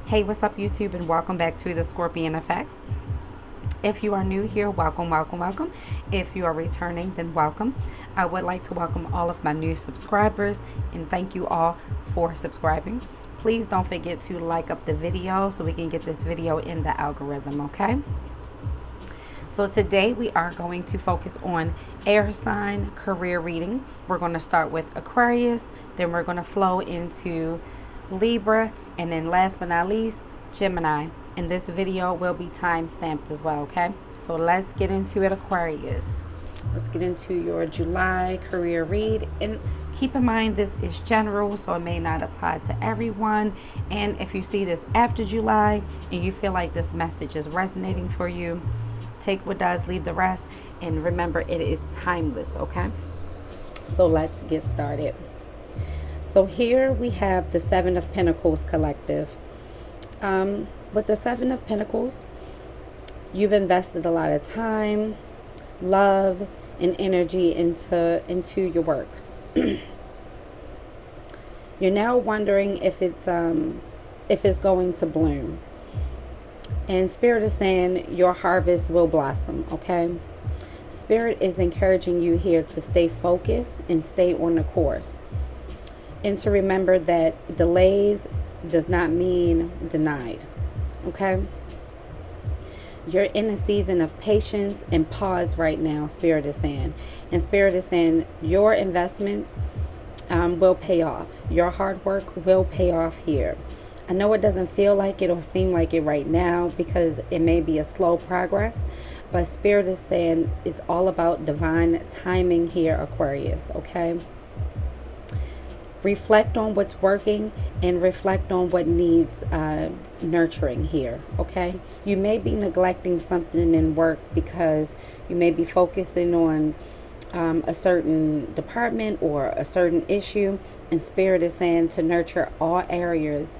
Hey, what's up, YouTube, and welcome back to the Scorpion Effect. If you are new here, welcome, welcome, welcome. If you are returning, then welcome. I would like to welcome all of my new subscribers and thank you all for subscribing. Please don't forget to like up the video so we can get this video in the algorithm, okay? So today we are going to focus on air sign career reading. We're going to start with Aquarius, then we're going to flow into Libra, and then last but not least, Gemini. And this video will be time stamped as well, okay? So let's get into it, Aquarius. Let's get into your July career read. And keep in mind, this is general, so it may not apply to everyone. And if you see this after July and you feel like this message is resonating for you, take what does, leave the rest. And remember, it is timeless, okay? So let's get started. So here we have the Seven of Pentacles collective. With the Seven of Pentacles, you've invested a lot of time, love, and energy into your work. You're now wondering if it's going to bloom. And Spirit is saying your harvest will blossom, okay? Spirit is encouraging you here to stay focused and stay on the course. And to remember that delays does not mean denied, okay? You're in a season of patience and pause right now, Spirit is saying. And Spirit is saying your investments will pay off. Your hard work will pay off here. I know it doesn't feel like it or seem like it right now because it may be a slow progress, but Spirit is saying it's all about divine timing here, Aquarius, okay? Reflect on what's working and reflect on what needs nurturing here, okay? You may be neglecting something in work because you may be focusing on a certain department or a certain issue, and Spirit is saying to nurture all areas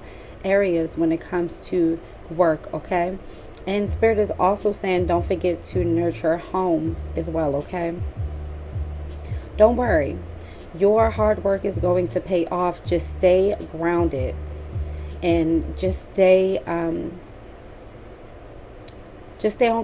when it comes to work, okay? And Spirit is also saying don't forget to nurture home as well, okay? Don't worry. Your hard work is going to pay off. Just stay grounded and just stay on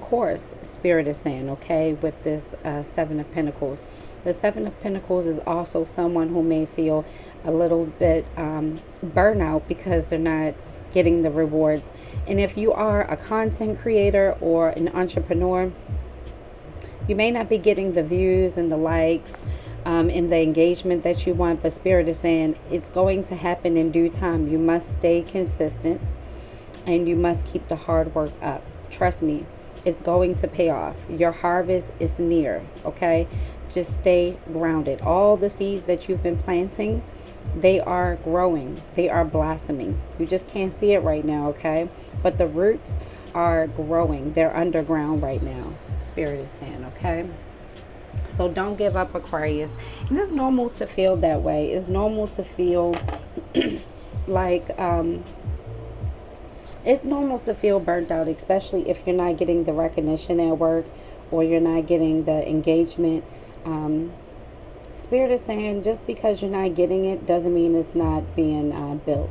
course, Spirit is saying, okay, with this Seven of Pentacles. The Seven of Pentacles is also someone who may feel a little bit burnout because they're not getting the rewards. And if you are a content creator or an entrepreneur, you may not be getting the views and the likes in the engagement that you want, but Spirit is saying it's going to happen in due time. You must stay consistent and you must keep the hard work up. Trust me, it's going to pay off. Your harvest is near, okay? Just stay grounded. All the seeds that you've been planting, they are growing. They are blossoming. You just can't see it right now, okay? But the roots are growing. They're underground right now, Spirit is saying, okay? So don't give up, Aquarius. And it's normal to feel that way. It's normal to feel like it's normal to feel burnt out, especially if you're not getting the recognition at work or you're not getting the engagement. Spirit is saying just because you're not getting it doesn't mean it's not being built.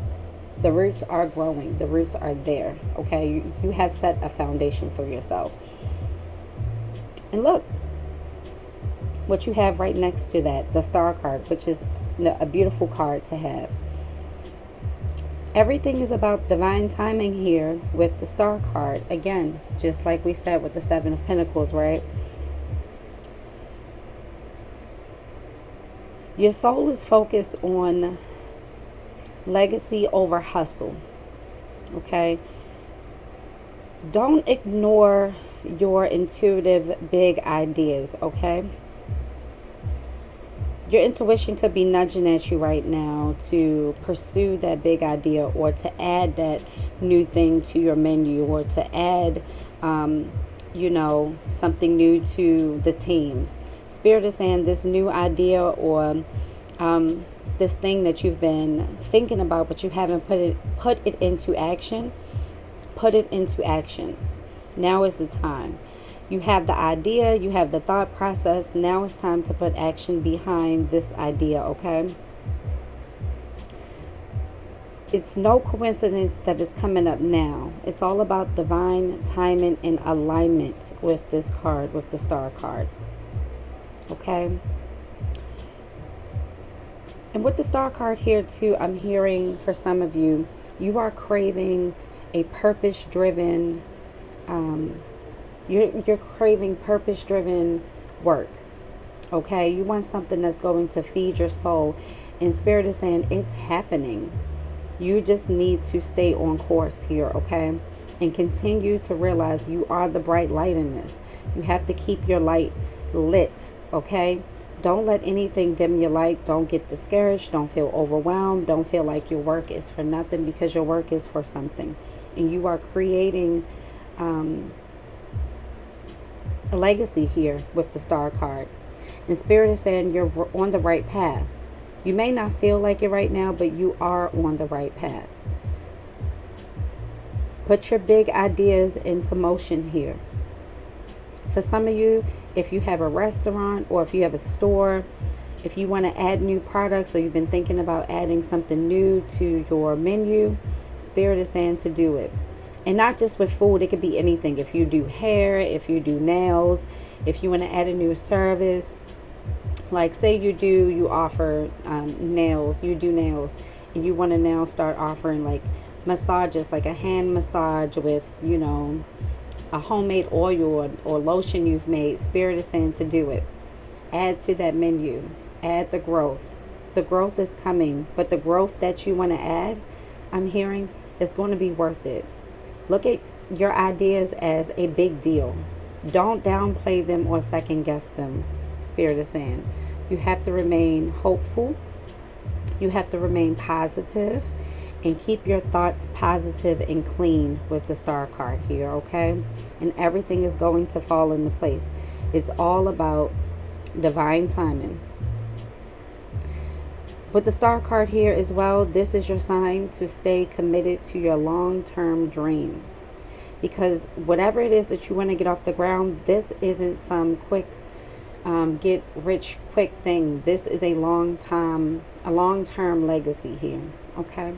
The roots are growing. The roots are there, okay? You have set a foundation for yourself. And look what you have right next to that, the Star card, which is a beautiful card to have. Everything is about divine timing here with the Star card. Again, just like we said with the Seven of Pentacles, right? Your soul is focused on legacy over hustle, okay? Don't ignore your intuitive big ideas, okay? Your intuition could be nudging at you right now to pursue that big idea or to add that new thing to your menu or to add, something new to the team. Spirit is saying this new idea or this thing that you've been thinking about but you haven't put it into action. Put it into action. Now is the time. You have the idea, you have the thought process. Now it's time to put action behind this idea, okay? It's no coincidence that it's coming up now. It's all about divine timing and alignment with this card, with the Star card. Okay? And with the Star card here too, I'm hearing for some of you, you are craving a purpose-driven, you're craving purpose-driven work. Okay? You want something that's going to feed your soul. And Spirit is saying it's happening. You just need to stay on course here, okay? And continue to realize you are the bright light in this. You have to keep your light lit, okay? Don't let anything dim your light. Don't get discouraged. Don't feel overwhelmed. Don't feel like your work is for nothing, because your work is for something. And you are creating a legacy here with the Star card. And Spirit is saying you're on the right path. You may not feel like it right now, but you are on the right path. Put your big ideas into motion here. For some of you, if you have a restaurant or if you have a store, if you want to add new products or you've been thinking about adding something new to your menu, Spirit is saying to do it. And not just with food, it could be anything. If you do hair, if you do nails, if you want to add a new service, like say you offer nails, you do nails, and you want to now start offering like massages, like a hand massage with, you know, a homemade oil or lotion you've made. Spirit is saying to do it. Add to that menu. Add the growth. The growth is coming, but the growth that you want to add, I'm hearing, is going to be worth it. Look at your ideas as a big deal. Don't downplay them or second guess them. Spirit is saying you have to remain hopeful. You have to remain positive and keep your thoughts positive and clean with the Star card here, okay? And everything is going to fall into place. It's all about divine timing. With the Star card here as well, this is your sign to stay committed to your long-term dream. Because whatever it is that you want to get off the ground, this isn't some quick get rich quick thing. This is a long-term legacy here, okay?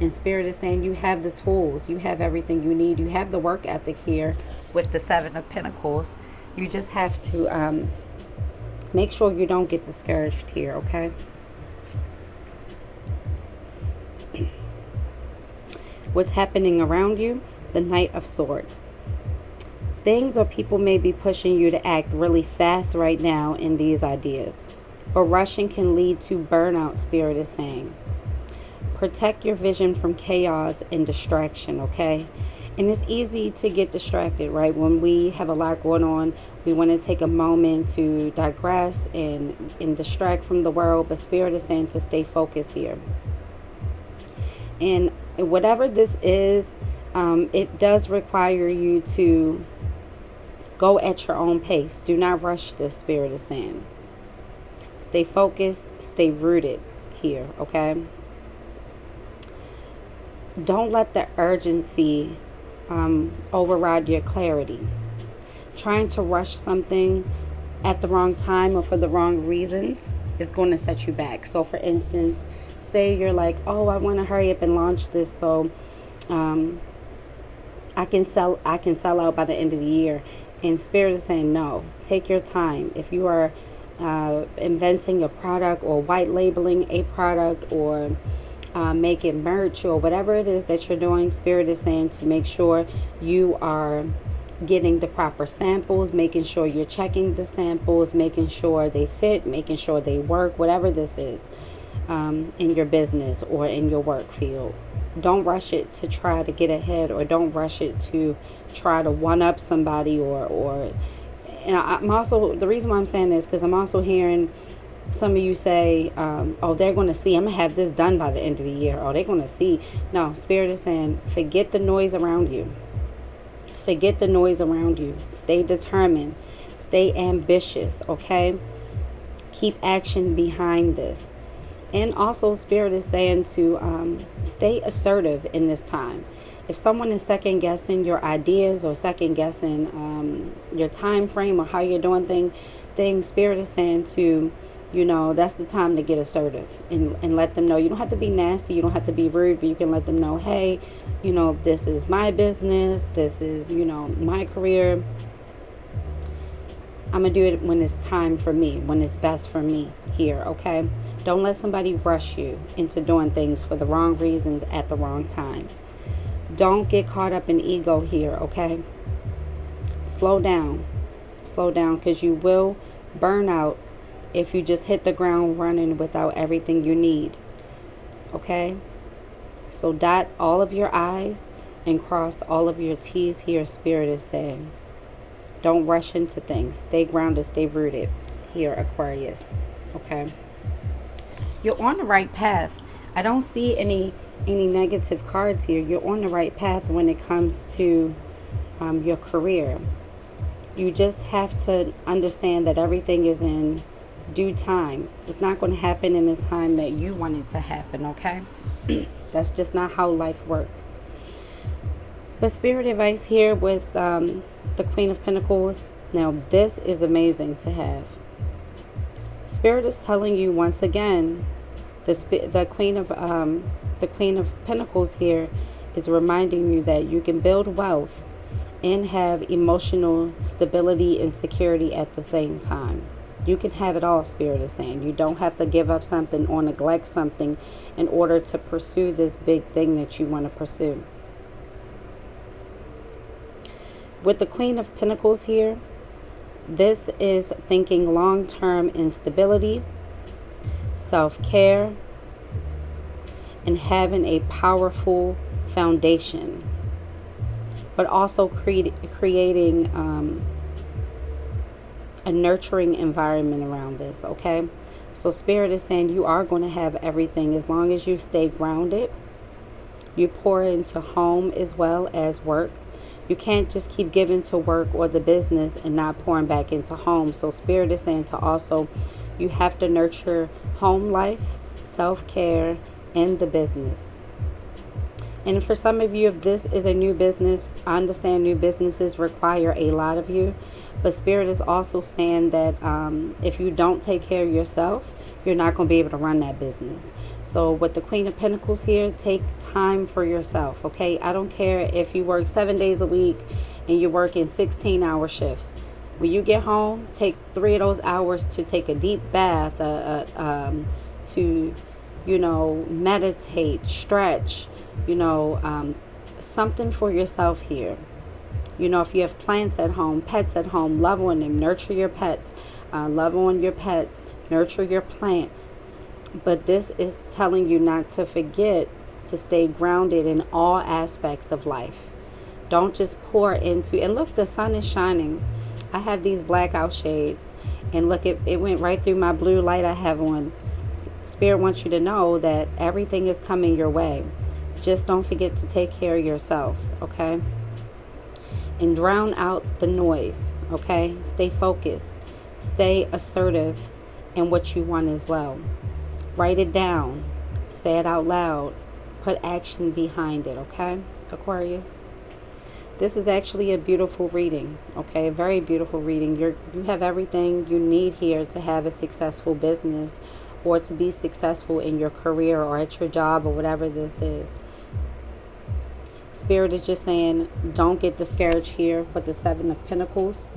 And Spirit is saying you have the tools, you have everything you need, you have the work ethic here with the Seven of Pentacles. You just have to make sure you don't get discouraged here, okay? What's happening around you? The Knight of Swords. Things or people may be pushing you to act really fast right now in these ideas. But rushing can lead to burnout, Spirit is saying. Protect your vision from chaos and distraction, okay? And it's easy to get distracted, right? When we have a lot going on, we want to take a moment to digress and distract from the world. But Spirit is saying to stay focused here. And whatever this is, it does require you to go at your own pace. Do not rush this, Spirit is saying. Stay focused, stay rooted here, okay? Don't let the urgency override your clarity. Trying to rush something at the wrong time or for the wrong reasons is going to set you back. So for instance, say you're like, oh, I want to hurry up and launch this so I can sell out by the end of the year. And Spirit is saying, no, take your time. If you are inventing a product or white labeling a product or making merch or whatever it is that you're doing, Spirit is saying to make sure you are getting the proper samples, making sure you're checking the samples, making sure they fit, making sure they work, whatever this is in your business or in your work field. Don't rush it to try to get ahead, or don't rush it to try to one-up somebody or and I'm also, the reason why I'm saying this, because I'm also hearing some of you say, oh, they're going to see, I'm going to have this done by the end of the year. Oh, they're going to see. No, Spirit is saying, forget the noise around you. Forget the noise around you. Stay determined. Stay ambitious, okay? Keep action behind this. And also, Spirit is saying to stay assertive in this time. If someone is second guessing your ideas or second guessing your time frame or how you're doing things, Spirit is saying to You know, that's the time to get assertive and let them know. You don't have to be nasty, you don't have to be rude, but you can let them know, hey, you know, this is my business, this is, you know, my career. I'm going to do it when it's time for me, when it's best for me here, okay? Don't let somebody rush you into doing things for the wrong reasons at the wrong time. Don't get caught up in ego here, okay? Slow down. Slow down, because you will burn out if you just hit the ground running without everything you need, okay? So dot all of your I's and cross all of your T's here, Spirit is saying. Don't rush into things. Stay grounded, stay rooted here, Aquarius, okay? You're on the right path. I don't see any negative cards here. You're on the right path when it comes to your career. You just have to understand that everything is in due time. It's not going to happen in the time that you want it to happen, okay? That's just not how life works. But spirit advice here with the Queen of Pentacles. Now, this is amazing to have. Spirit is telling you once again, the Queen of Pentacles here is reminding you that you can build wealth and have emotional stability and security at the same time. You can have it all, Spirit is saying. You don't have to give up something or neglect something in order to pursue this big thing that you want to pursue. With the Queen of Pentacles here, this is thinking long-term in stability, self-care, and having a powerful foundation, but also creating a nurturing environment around this, okay? So Spirit is saying you are going to have everything as long as you stay grounded. You pour into home as well as work. You can't just keep giving to work or the business and not pouring back into home. So Spirit is saying to also, you have to nurture home life, self-care, and the business. And for some of you, if this is a new business, I understand new businesses require a lot of you. But Spirit is also saying that if you don't take care of yourself, you're not going to be able to run that business. So with the Queen of Pentacles here, take time for yourself, okay? I don't care if you work 7 days a week and you're working 16-hour shifts. When you get home, take 3 of those hours to take a deep bath, to, you know, meditate, stretch, you know, something for yourself here. You know, if you have plants at home, pets at home, love on them, nurture your pets, love on your pets, nurture your plants. But this is telling you not to forget to stay grounded in all aspects of life. Don't just pour into, and look, the sun is shining. I have these blackout shades, and look, it went right through my blue light I have on. Spirit wants you to know that everything is coming your way. Just don't forget to take care of yourself, okay? And drown out the noise, okay? Stay focused. Stay assertive in what you want as well. Write it down. Say it out loud. Put action behind it, okay, Aquarius? This is actually a beautiful reading, okay? A very beautiful reading. You have everything you need here to have a successful business or to be successful in your career or at your job or whatever this is. Spirit is just saying, don't get discouraged here with the Seven of Pentacles.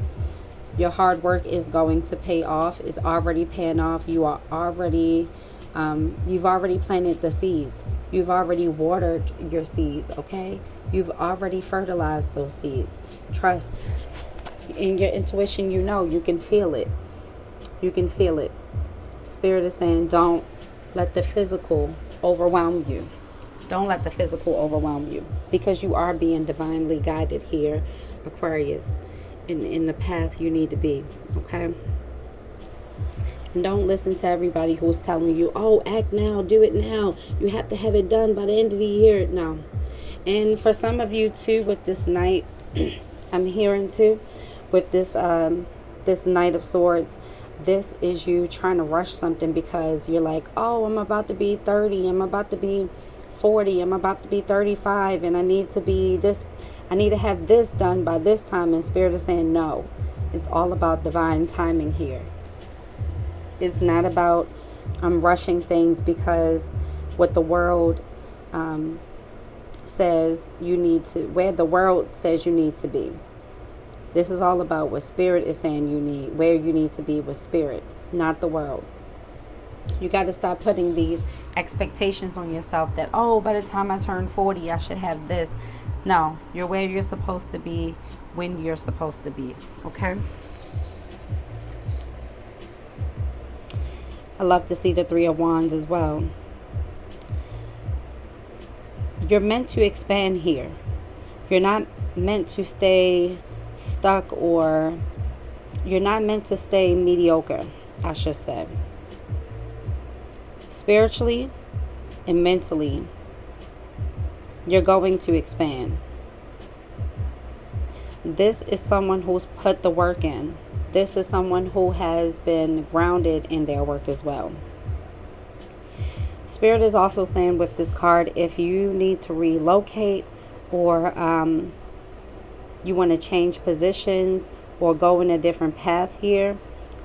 Your hard work is going to pay off. It's already paying off. You are already, you've already planted the seeds. You've already watered your seeds, okay? You've already fertilized those seeds. Trust in your intuition. You know, you can feel it. You can feel it. Spirit is saying, don't let the physical overwhelm you. Don't let the physical overwhelm you, because you are being divinely guided here, Aquarius, in the path you need to be, okay? And don't listen to everybody who's telling you, oh, act now, do it now. You have to have it done by the end of the year. No. And for some of you, too, with this Knight, I'm hearing, too, with this, this Knight of Swords, this is you trying to rush something because you're like, oh, I'm about to be 30. I'm about to be 40, I'm about to be 35, and I need to have this done by this time. And Spirit is saying no. It's all about divine timing here. It's not about rushing things because what the world says you need to, where the world says you need to be. This is all about what Spirit is saying you need, where you need to be with Spirit, not the world. You got to stop putting these expectations on yourself that, oh, by the time I turn 40, I should have this. No, you're where you're supposed to be when you're supposed to be, okay? I love to see the Three of Wands as well. You're meant to expand here. You're not meant to stay stuck, or you're not meant to stay mediocre, I should say. Spiritually and mentally, you're going to expand. This is someone who's put the work in. This is someone who has been grounded in their work as well. Spirit is also saying with this card, if you need to relocate or you want to change positions or go in a different path here,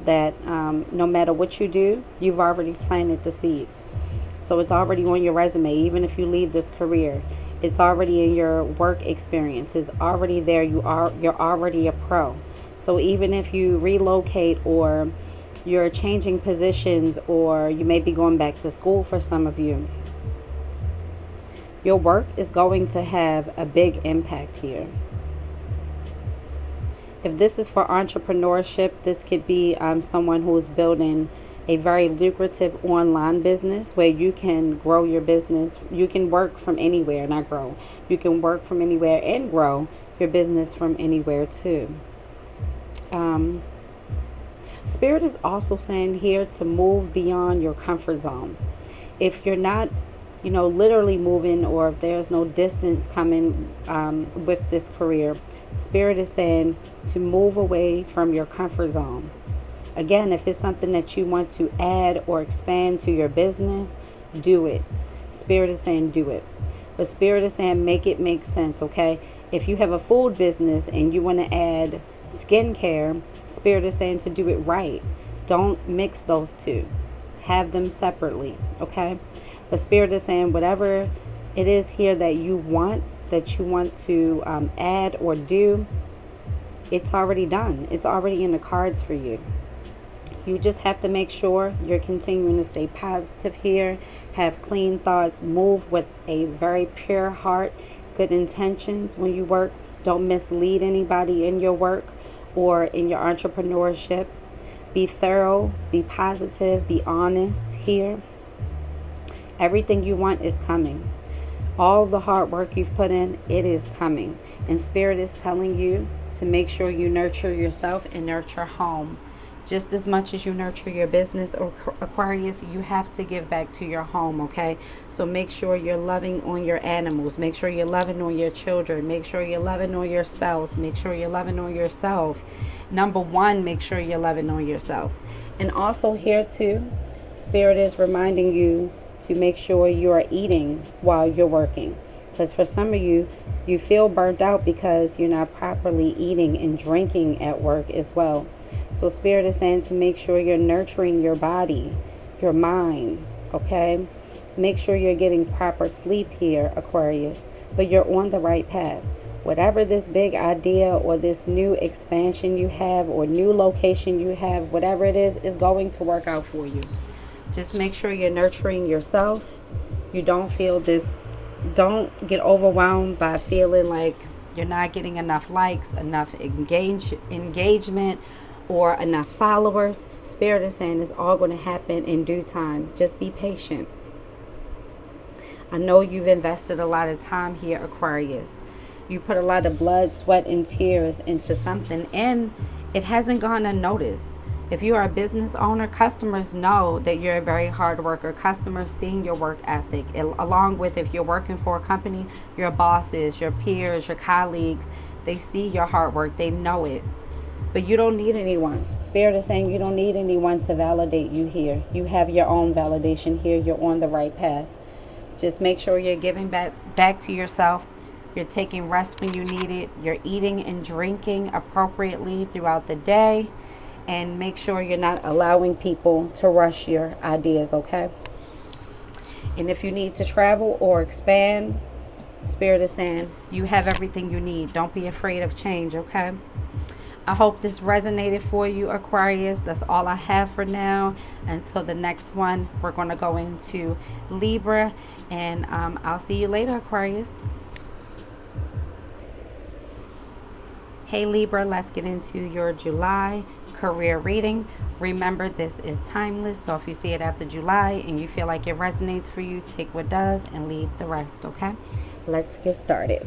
that no matter what you do, you've already planted the seeds. So it's already on your resume. Even if you leave this career, it's already in your work experience. It's already there. You're already a pro. So even if you relocate or you're changing positions, or you may be going back to school for some of you, your work is going to have a big impact here. If this is for entrepreneurship, this could be someone who is building a very lucrative online business where you can grow your business. You can work from anywhere, not grow. You can work from anywhere and grow your business from anywhere too. Spirit is also saying here to move beyond your comfort zone. If you're not, literally moving, or if there's no distance coming with this career, Spirit is saying to move away from your comfort zone. Again, if it's something that you want to add or expand to your business, do it. Spirit is saying do it. But Spirit is saying make it make sense, okay? If you have a food business and you want to add skincare, Spirit is saying to do it right. Don't mix those two. Have them separately, okay? But Spirit is saying whatever it is here that you want to add or do, it's already done. It's already in the cards for you. You just have to make sure you're continuing to stay positive here, have clean thoughts, move with a very pure heart, good intentions when you work. Don't mislead anybody in your work or in your entrepreneurship. Be thorough, be positive, be honest here. Everything you want is coming. All the hard work you've put in, it is coming. And Spirit is telling you to make sure you nurture yourself and nurture home. Just as much as you nurture your business, or Aquarius, you have to give back to your home, okay? So make sure you're loving on your animals. Make sure you're loving on your children. Make sure you're loving on your spouse. Make sure you're loving on yourself. Number one, make sure you're loving on yourself. And also here too, Spirit is reminding you to make sure you are eating while you're working. Because for some of you, you feel burnt out because you're not properly eating and drinking at work as well. So Spirit is saying to make sure you're nurturing your body, your mind, okay? Make sure you're getting proper sleep here, Aquarius. But you're on the right path. Whatever this big idea or this new expansion you have or new location you have, whatever it is going to work out for you. Just make sure you're nurturing yourself. You don't get overwhelmed by feeling like you're not getting enough likes, enough engagement, or enough followers. Spirit is saying it's all going to happen in due time. Just be patient. I know you've invested a lot of time here, Aquarius. You put a lot of blood, sweat, and tears into something, and it hasn't gone unnoticed. If you are a business owner, customers know that you're a very hard worker. Customers seeing your work ethic, along with if you're working for a company, your bosses, your peers, your colleagues, they see your hard work. They know it. But you don't need anyone. Spirit is saying you don't need anyone to validate you here. You have your own validation here. You're on the right path. Just make sure you're giving back to yourself. You're taking rest when you need it. You're eating and drinking appropriately throughout the day. and make sure you're not allowing people to rush your ideas, okay? And if you need to travel or expand, Spirit is saying you have everything you need. Don't be afraid of change, okay? I hope this resonated for you, Aquarius. That's all I have for now. Until the next one, we're going to go into Libra. And I'll see you later, Aquarius. Hey, Libra, let's get into your July career reading. Remember, this is timeless. So if you see it after July and you feel like it resonates for you, take what does and leave the rest, okay? Let's get started.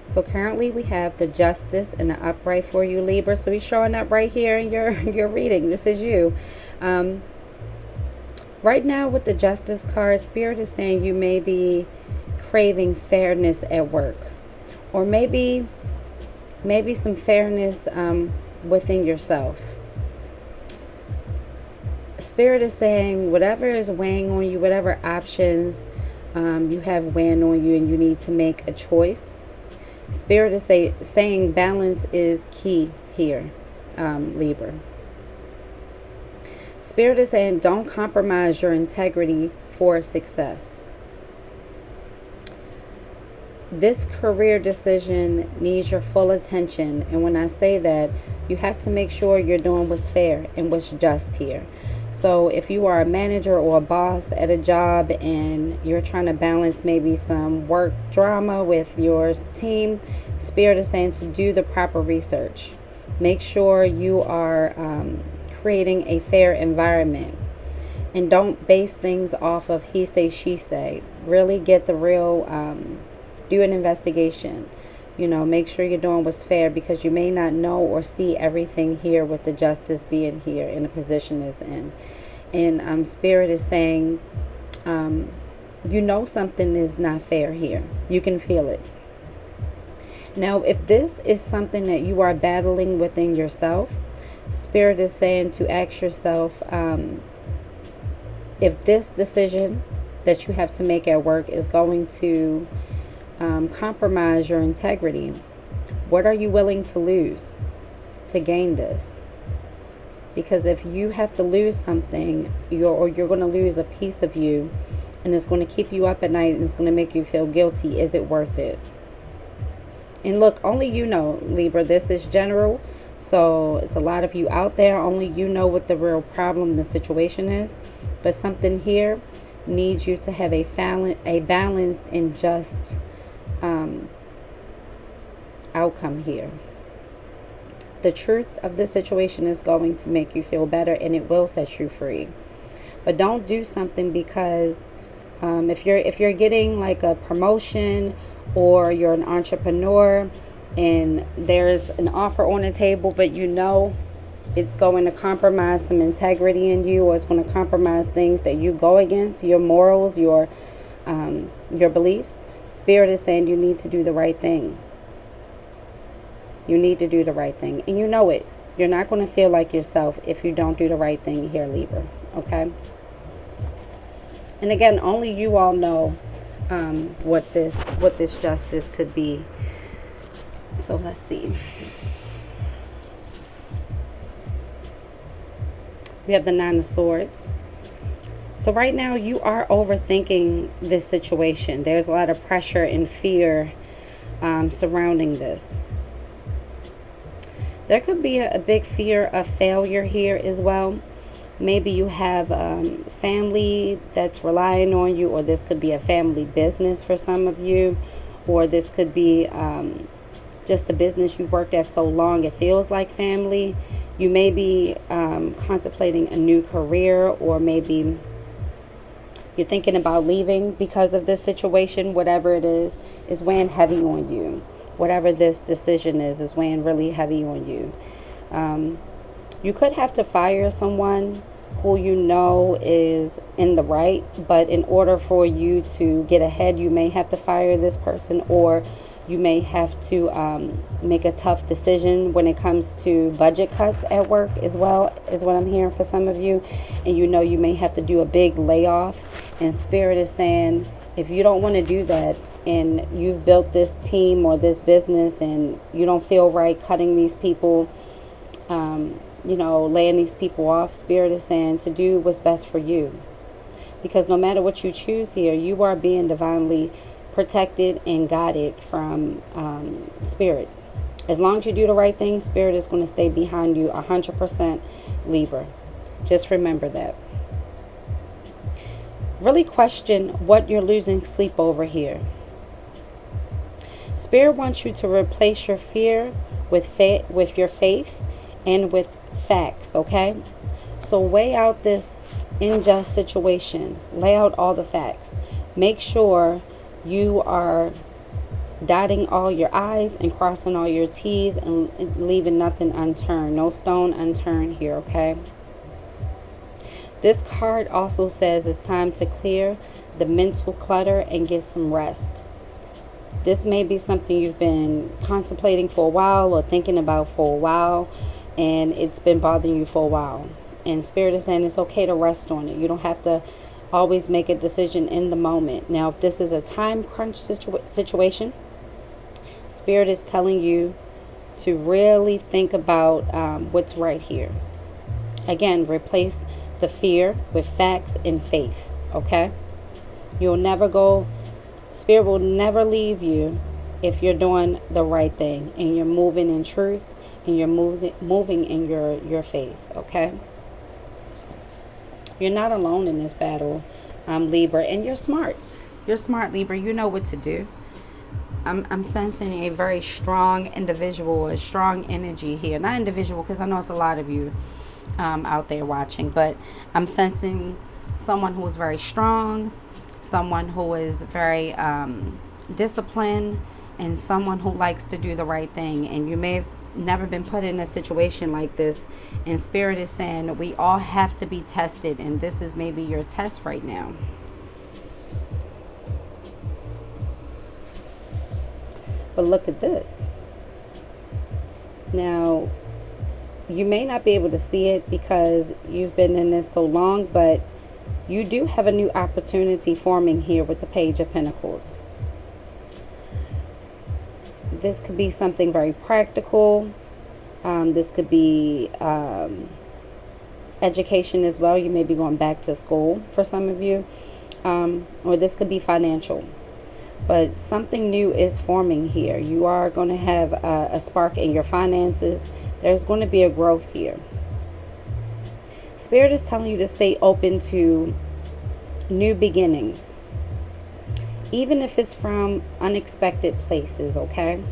So currently we have the Justice and the Upright for you, Libra. So he's showing up right here in your reading. This is you. Right now with the Justice card, Spirit is saying you may be craving fairness at work. Or maybe some fairness within yourself. Spirit is saying whatever is weighing on you, whatever options you have weighing on you and you need to make a choice. Spirit is saying balance is key here, Libra. Spirit is saying don't compromise your integrity for success. This career decision needs your full attention. And when I say that, you have to make sure you're doing what's fair and what's just here. So if you are a manager or a boss at a job and you're trying to balance maybe some work drama with your team, Spirit is saying to do the proper research. Make sure you are creating a fair environment. And don't base things off of he say, she say. Really get the real, do an investigation. You know, make sure you're doing what's fair, because you may not know or see everything here with the Justice being here in the position is in. And Spirit is saying, you know something is not fair here. You can feel it. Now, if this is something that you are battling within yourself, Spirit is saying to ask yourself, if this decision that you have to make at work is going to compromise your integrity, what are you willing to lose to gain this? Because if you have to lose something, you're going to lose a piece of you, and it's going to keep you up at night and it's going to make you feel guilty. Is it worth it? And look, only you know, Libra. This is general, so it's a lot of you out there. Only you know what the real problem, the situation is. But something here needs you to have a balanced and just outcome here. The truth of the situation is going to make you feel better, and it will set you free. But don't do something because if you're getting like a promotion, or you're an entrepreneur and there's an offer on the table, but you know it's going to compromise some integrity in you, or it's going to compromise things that you go against, your morals, your beliefs. Spirit is saying you need to do the right thing. You need to do the right thing. And you know it. You're not going to feel like yourself if you don't do the right thing here, Libra. Okay? And again, only you all know what this justice could be. So let's see. We have the Nine of Swords. So right now you are overthinking this situation. There's a lot of pressure and fear surrounding this. There could be a big fear of failure here as well. Maybe you have family that's relying on you, or this could be a family business for some of you, or this could be just the business you worked at so long it feels like family. You may be contemplating a new career, or maybe you're thinking about leaving because of this situation. Whatever it is weighing heavy on you. Whatever this decision is weighing really heavy on you. You could have to fire someone who you know is in the right, but in order for you to get ahead, you may have to fire this person, or you may have to make a tough decision when it comes to budget cuts at work as well, is what I'm hearing for some of you. And you know you may have to do a big layoff. And Spirit is saying, if you don't want to do that, and you've built this team or this business and you don't feel right cutting these people, laying these people off, Spirit is saying to do what's best for you. Because no matter what you choose here, you are being divinely protected and guided from Spirit. As long as you do the right thing, Spirit is going to stay behind you 100%, Libra. Just remember that. Really question what you're losing sleep over here. Spirit wants you to replace your fear with your faith and with facts, okay? So weigh out this unjust situation. Lay out all the facts. Make sure you are dotting all your I's and crossing all your T's and leaving nothing unturned. No stone unturned here, okay? This card also says it's time to clear the mental clutter and get some rest. This may be something you've been contemplating for a while or thinking about for a while, and it's been bothering you for a while. And Spirit is saying it's okay to rest on it. You don't have to always make a decision in the moment. Now, if this is a time crunch situation, Spirit is telling you to really think about what's right here. Again, replace the fear with facts and faith, okay? You'll never go, Spirit will never leave you if you're doing the right thing and you're moving in truth and you're moving in your faith, okay? You're not alone in this battle, Libra, and you're smart. You're smart, Libra. You know what to do. I'm sensing a very strong individual, a strong energy here. Not individual, because I know it's a lot of you out there watching, but I'm sensing someone who is very strong, someone who is very disciplined, and someone who likes to do the right thing. And you may have never been put in a situation like this, and Spirit is saying we all have to be tested, and this is maybe your test right now. But look at this. Now, you may not be able to see it because you've been in this so long, but you do have a new opportunity forming here with the Page of Pentacles. This could be something very practical. This could be education as well. You may be going back to school for some of you. Or this could be financial. But something new is forming here. You are going to have a spark in your finances. There's going to be a growth here. Spirit is telling you to stay open to new beginnings. Even if it's from unexpected places, okay?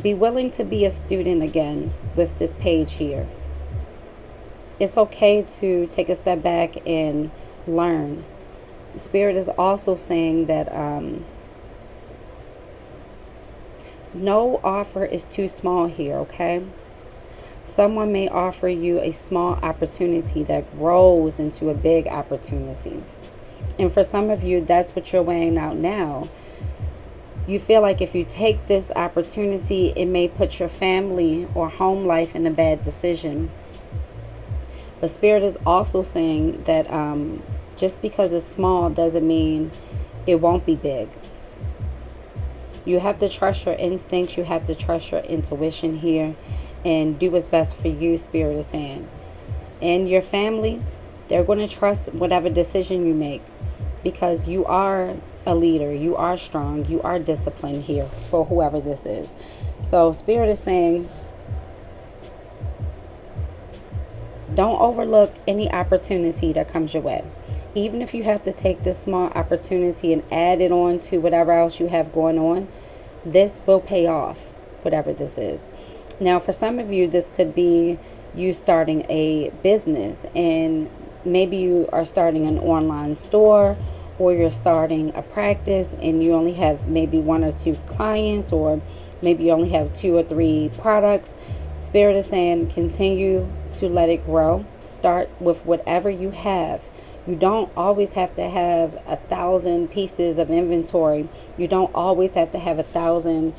Be willing to be a student again with this page here. It's okay to take a step back and learn. Spirit is also saying that no offer is too small here, okay? Someone may offer you a small opportunity that grows into a big opportunity. And for some of you, that's what you're weighing out now. You feel like if you take this opportunity, it may put your family or home life in a bad decision. But Spirit is also saying that just because it's small doesn't mean it won't be big. You have to trust your instincts. You have to trust your intuition here and do what's best for you, Spirit is saying. And your family, they're going to trust whatever decision you make because you are a leader. You are strong. You are disciplined here for whoever this is. So Spirit is saying, don't overlook any opportunity that comes your way. Even if you have to take this small opportunity and add it on to whatever else you have going on, this will pay off, whatever this is. Now, for some of you, this could be you starting a business, and maybe you are starting an online store, or you're starting a practice and you only have maybe 1 or 2 clients, or maybe you only have 2 or 3 products. Spirit is saying continue to let it grow. Start with whatever you have. You don't always have to have 1,000 pieces of inventory. You don't always have to have 1,000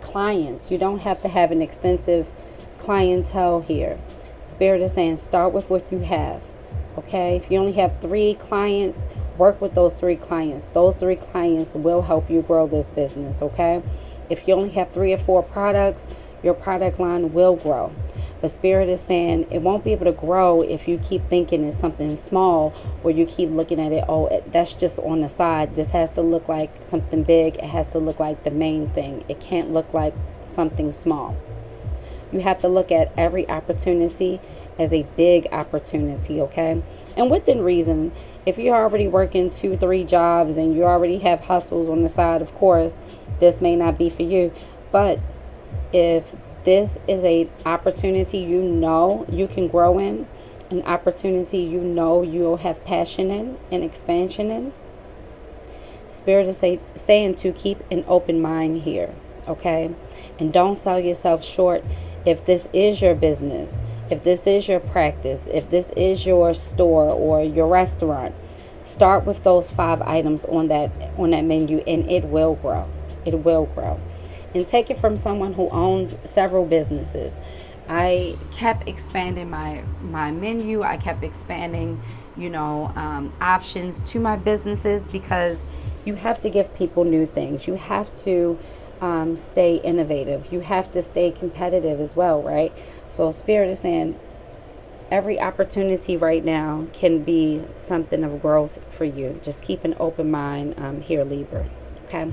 clients. You don't have to have an extensive clientele here. Spirit is saying start with what you have. Okay, if you only have 3 clients, work with those 3 clients. Those 3 clients will help you grow this business. Okay, if you only have 3 or 4 products, your product line will grow. But Spirit is saying it won't be able to grow if you keep thinking it's something small, or you keep looking at it, oh, that's just on the side. This has to look like something big. It has to look like the main thing. It can't look like something small. You have to look at every opportunity as a big opportunity, okay? And within reason. If you're already working 2-3 jobs and you already have hustles on the side, of course, this may not be for you. But if this is an opportunity you know you can grow in, an opportunity you know you'll have passion in and expansion in, Spirit is saying to keep an open mind here, okay? And don't sell yourself short. If this is your business, if this is your practice, if this is your store or your restaurant, start with those 5 items on that menu, and it will grow. It will grow. And take it from someone who owns several businesses. I kept expanding my menu. I kept expanding, options to my businesses, because you have to give people new things. You have to stay innovative. You have to stay competitive as well, right? So Spirit is saying every opportunity right now can be something of growth for you. Just keep an open mind here, Libra. Okay.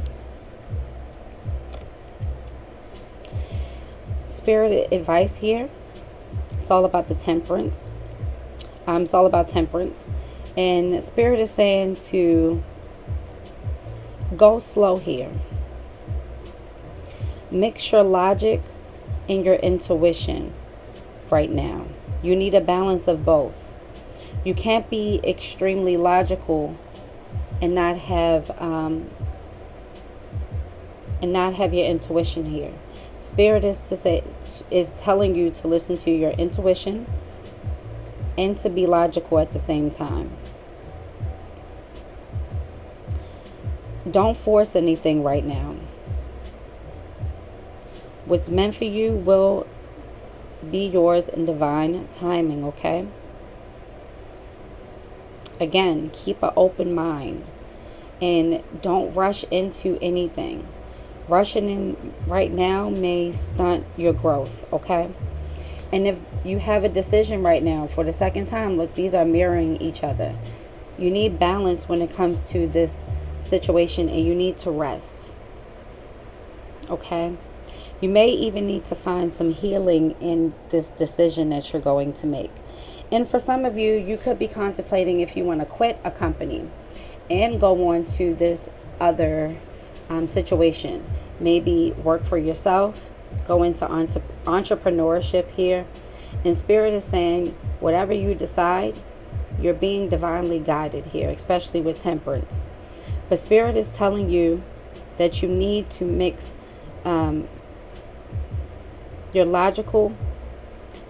Spirit advice here. It's all about the temperance. It's all about temperance. And Spirit is saying to go slow here. Mix your logic and your intuition right now. You need a balance of both. You can't be extremely logical and not have your intuition here. Spirit is telling you to listen to your intuition and to be logical at the same time. Don't force anything right now. What's meant for you will be yours in divine timing, okay? Again, keep an open mind and don't rush into anything. Rushing in right now may stunt your growth, okay? And if you have a decision right now for the second time, look, these are mirroring each other. You need balance when it comes to this situation, and you need to rest, okay? You may even need to find some healing in this decision that you're going to make. And for some of you, you could be contemplating if you want to quit a company and go on to this other situation. Maybe work for yourself, go into entrepreneurship here. And Spirit is saying, whatever you decide, you're being divinely guided here, especially with temperance. But Spirit is telling you that you need to mix your logical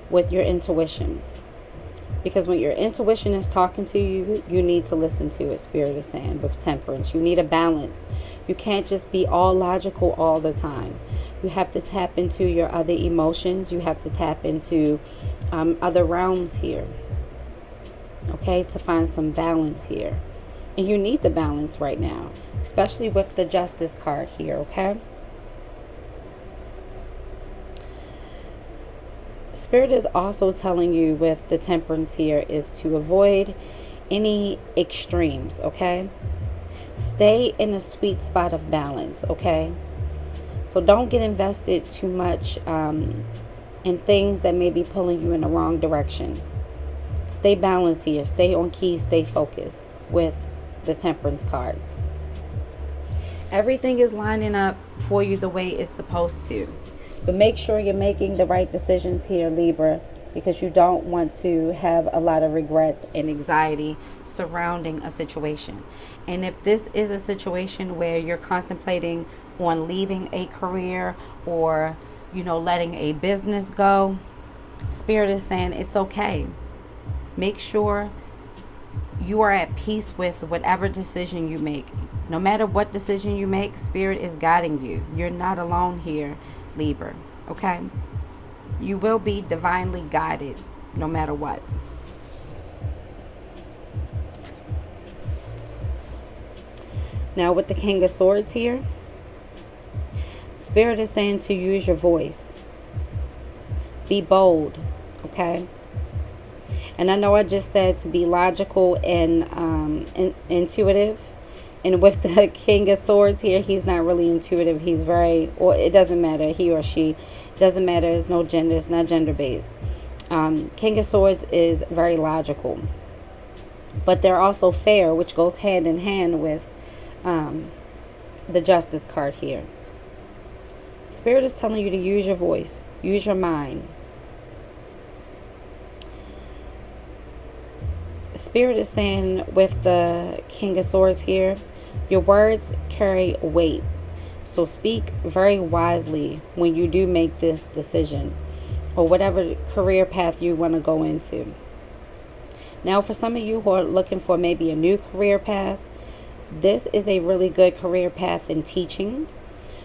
with your intuition. Because when your intuition is talking to you, you need to listen to it, Spirit is saying, with temperance. You need a balance. You can't just be all logical all the time. You have to tap into your other emotions. You have to tap into other realms here, okay, to find some balance here. And you need the balance right now, especially with the Justice card here, okay? Spirit is also telling you with the temperance here is to avoid any extremes, okay? Stay in a sweet spot of balance, okay? So don't get invested too much in things that may be pulling you in the wrong direction. Stay balanced here. Stay on key. Stay focused with the temperance card. Everything is lining up for you the way it's supposed to. But make sure you're making the right decisions here, Libra, because you don't want to have a lot of regrets and anxiety surrounding a situation. And if this is a situation where you're contemplating on leaving a career or, letting a business go, Spirit is saying it's okay. Make sure you are at peace with whatever decision you make. No matter what decision you make, Spirit is guiding you. You're not alone here, Libra, okay? You will be divinely guided no matter what. Now with the King of Swords here, Spirit is saying to use your voice. Be bold, okay? And I know I just said to be logical and intuitive. And with the King of Swords here, he's not really intuitive. He's very, or it doesn't matter, he or she. It doesn't matter. It's no gender. It's not gender-based. King of Swords is very logical. But they're also fair, which goes hand in hand with the Justice card here. Spirit is telling you to use your voice. Use your mind. Spirit is saying with the King of Swords here, your words carry weight. So speak very wisely when you do make this decision or whatever career path you want to go into. Now, for some of you who are looking for maybe a new career path, this is a really good career path in teaching.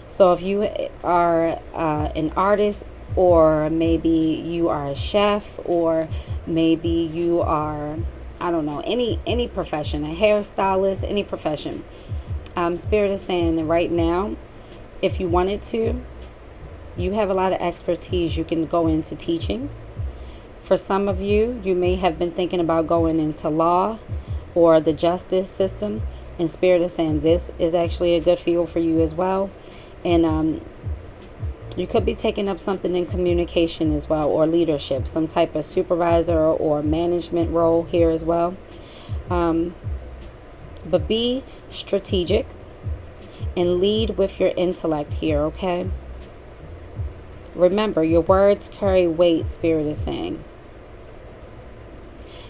So if you are an artist, or maybe you are a chef, or maybe you are, I don't know, any profession, a hairstylist, any profession. Spirit is saying that right now, if you wanted to, you have a lot of expertise. You can go into teaching. For some of you, you may have been thinking about going into law or the justice system. And Spirit is saying this is actually a good field for you as well. And you could be taking up something in communication as well, or leadership, some type of supervisor or management role here as well. But be strategic and lead with your intellect here, okay? Remember, your words carry weight, Spirit is saying.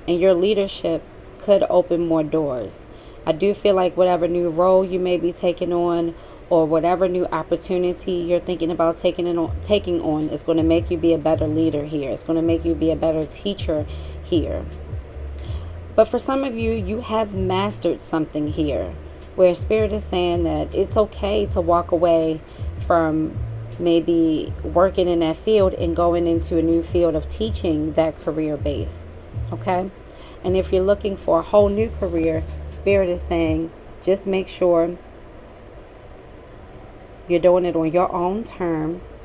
And your leadership could open more doors. I do feel like whatever new role you may be taking on, or whatever new opportunity you're thinking about taking on is going to make you be a better leader here. It's going to make you be a better teacher here. But for some of you, you have mastered something here, where Spirit is saying that it's okay to walk away from maybe working in that field and going into a new field of teaching that career base. Okay? And if you're looking for a whole new career, Spirit is saying just make sure you're doing it on your own terms,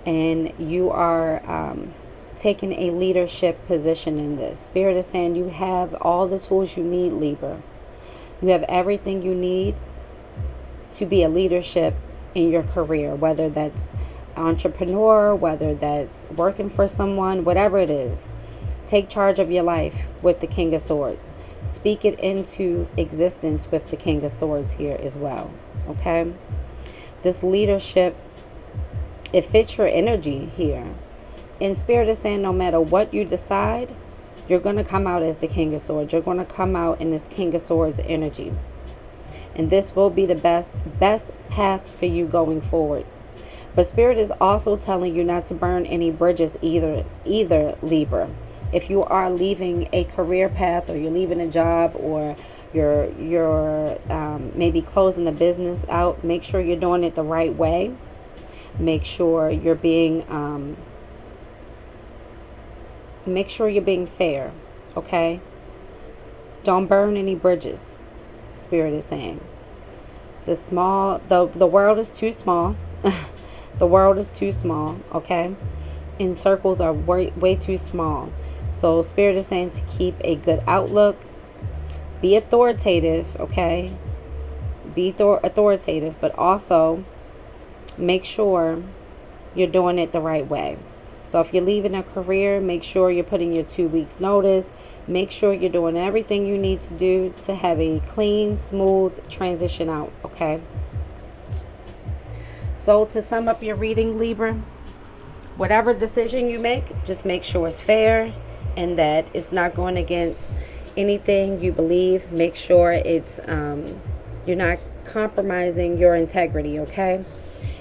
and you are taking a leadership position in this. Spirit is saying you have all the tools you need, Libra. You have everything you need to be a leadership in your career, whether that's entrepreneur, whether that's working for someone, whatever it is. Take charge of your life with the King of Swords. Speak it into existence with the King of Swords here as well. Okay? This leadership, it fits your energy here. And Spirit is saying no matter what you decide, you're going to come out as the King of Swords. You're going to come out in this King of Swords energy. And this will be the best path for you going forward. But Spirit is also telling you not to burn any bridges either, Libra. If you are leaving a career path, or you're leaving a job, or you're maybe closing a business out, make sure you're doing it the right way. Make sure you're being fair, okay? Don't burn any bridges, Spirit is saying. The world is too small. The world is too small, okay? And circles are way too small. So Spirit is saying to keep a good outlook. Be authoritative, okay? Be authoritative, but also make sure you're doing it the right way. So if you're leaving a career, make sure you're putting your 2 weeks notice. Make sure you're doing everything you need to do to have a clean, smooth transition out, okay? So to sum up your reading, Libra, whatever decision you make, just make sure it's fair and that it's not going against anything you believe. Make sure it's you're not compromising your integrity, okay?